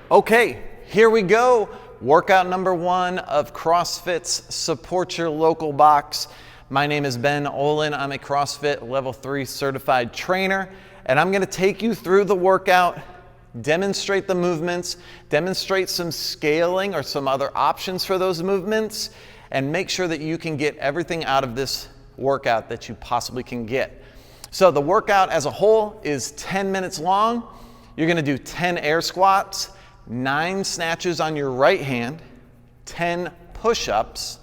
Okay, here we go. Workout number 1 of CrossFit's Support Your Local box. My name is Ben Olin. I'm a CrossFit Level 3 certified trainer, and I'm gonna take you through the workout, demonstrate the movements, demonstrate some scaling or some other options for those movements, and make sure that you can get everything out of this workout that you possibly can get. So the workout as a whole is 10 minutes long. You're gonna do 10 air squats, 9 snatches on your right hand, 10 push-ups,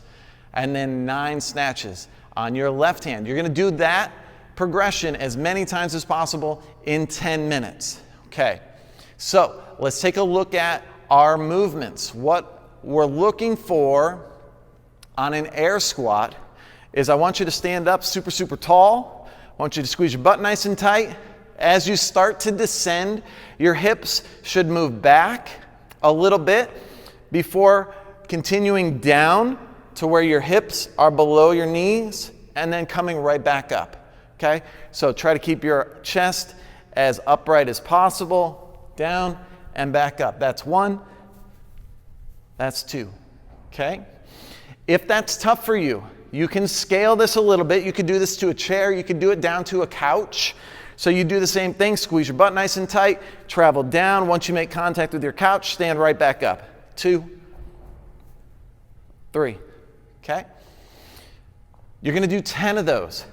and then 9 snatches on your left hand. You're gonna do that progression as many times as possible in 10 minutes. Okay, so let's take a look at our movements. What we're looking for on an air squat is I want you to stand up super tall. I want you to squeeze your butt nice and tight. As you start to descend, your hips should move back a little bit before continuing down to where your hips are below your knees and then coming right back up, okay? So try to keep your chest as upright as possible, down and back up. That's 1, that's 2, okay? If that's tough for you, you can scale this a little bit. You could do this to a chair, you could do it down to a couch. So you do the same thing, squeeze your butt nice and tight, travel down. Once you make contact with your couch, stand right back up. 2, 3, okay? You're gonna do 10 of those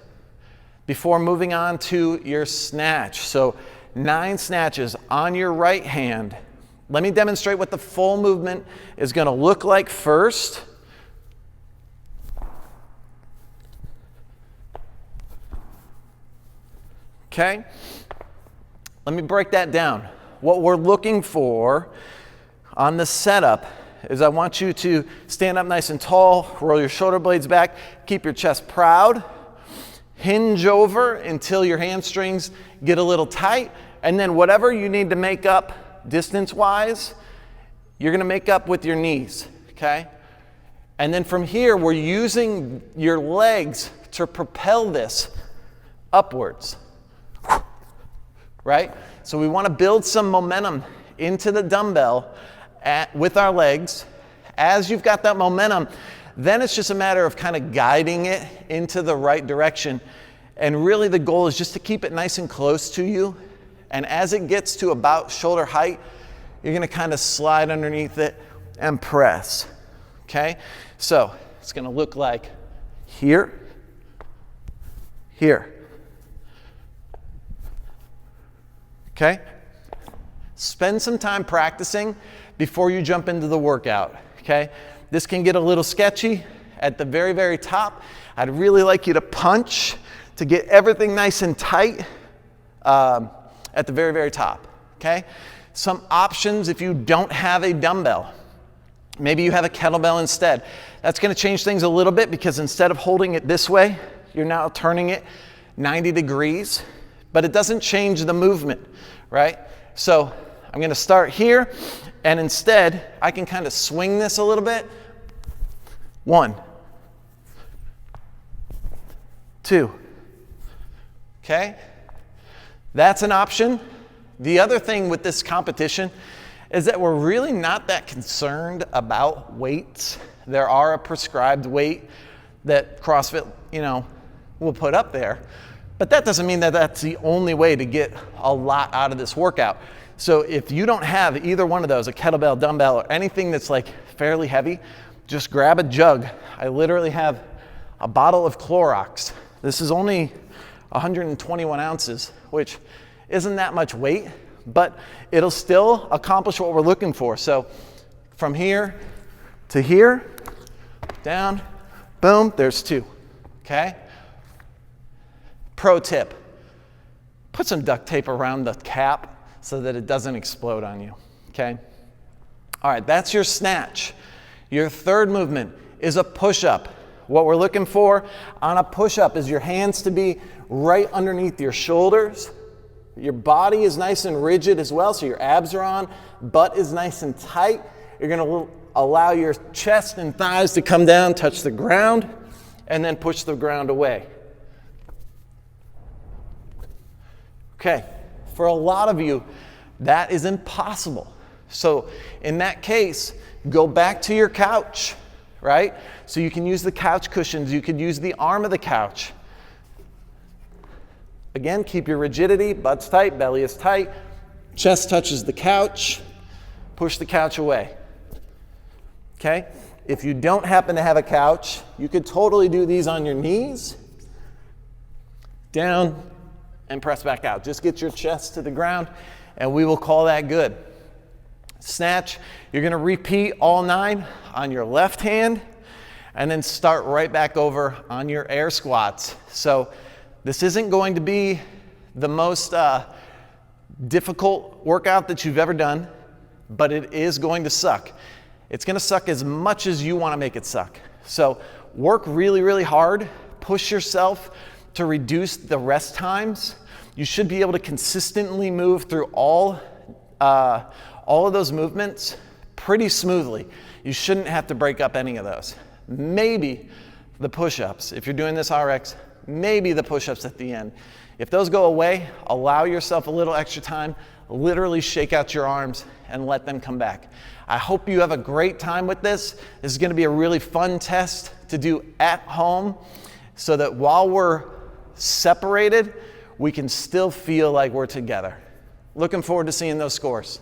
before moving on to your snatch. So 9 snatches on your right hand. Let me demonstrate what the full movement is gonna look like first. Okay, let me break that down. What we're looking for on the setup is I want you to stand up nice and tall, roll your shoulder blades back, keep your chest proud, hinge over until your hamstrings get a little tight, and then whatever you need to make up distance-wise, you're gonna make up with your knees, okay? And then from here, we're using your legs to propel this upwards. Right? So we want to build some momentum into the dumbbell with our legs. As you've got that momentum, then it's just a matter of kind of guiding it into the right direction. And really the goal is just to keep it nice and close to you. And as it gets to about shoulder height, you're going to kind of slide underneath it and press. Okay? So it's going to look like here, here. Okay? Spend some time practicing before you jump into the workout, okay? This can get a little sketchy at the very top. I'd really like you to punch to get everything nice and tight at the very top, okay? Some options if you don't have a dumbbell. Maybe you have a kettlebell instead. That's gonna change things a little bit because instead of holding it this way, you're now turning it 90 degrees. But it doesn't change the movement, right? So I'm gonna start here, and instead, I can kind of swing this a little bit. 1, 2, okay? That's an option. The other thing with this competition is that we're really not that concerned about weights. There are a prescribed weight that CrossFit, will put up there. But that doesn't mean that that's the only way to get a lot out of this workout. So if you don't have either one of those, a kettlebell, dumbbell, or anything that's like fairly heavy, just grab a jug. I literally have a bottle of Clorox. This is only 121 ounces, which isn't that much weight, but it'll still accomplish what we're looking for. So from here to here, down, boom, there's 2, okay? Pro tip, put some duct tape around the cap so that it doesn't explode on you, okay? All right, that's your snatch. Your third movement is a push-up. What we're looking for on a push-up is your hands to be right underneath your shoulders. Your body is nice and rigid as well, so your abs are on, butt is nice and tight. You're gonna allow your chest and thighs to come down, touch the ground, and then push the ground away. Okay, for a lot of you, that is impossible. So in that case, go back to your couch, right? So you can use the couch cushions, you could use the arm of the couch. Again, keep your rigidity, butt's tight, belly is tight, chest touches the couch, push the couch away, okay? If you don't happen to have a couch, you could totally do these on your knees, down, and press back out. Just get your chest to the ground, and we will call that good. Snatch, you're gonna repeat all 9 on your left hand, and then start right back over on your air squats. So this isn't going to be the most difficult workout that you've ever done, but it is going to suck. It's gonna suck as much as you wanna make it suck. So work really, really hard, push yourself to reduce the rest times. You should be able to consistently move through all of those movements pretty smoothly. You shouldn't have to break up any of those. Maybe the push-ups, if you're doing this RX, maybe the push-ups at the end. If those go away, allow yourself a little extra time, literally shake out your arms and let them come back. I hope you have a great time with this. This is gonna be a really fun test to do at home so that while we're separated, we can still feel like we're together. Looking forward to seeing those scores.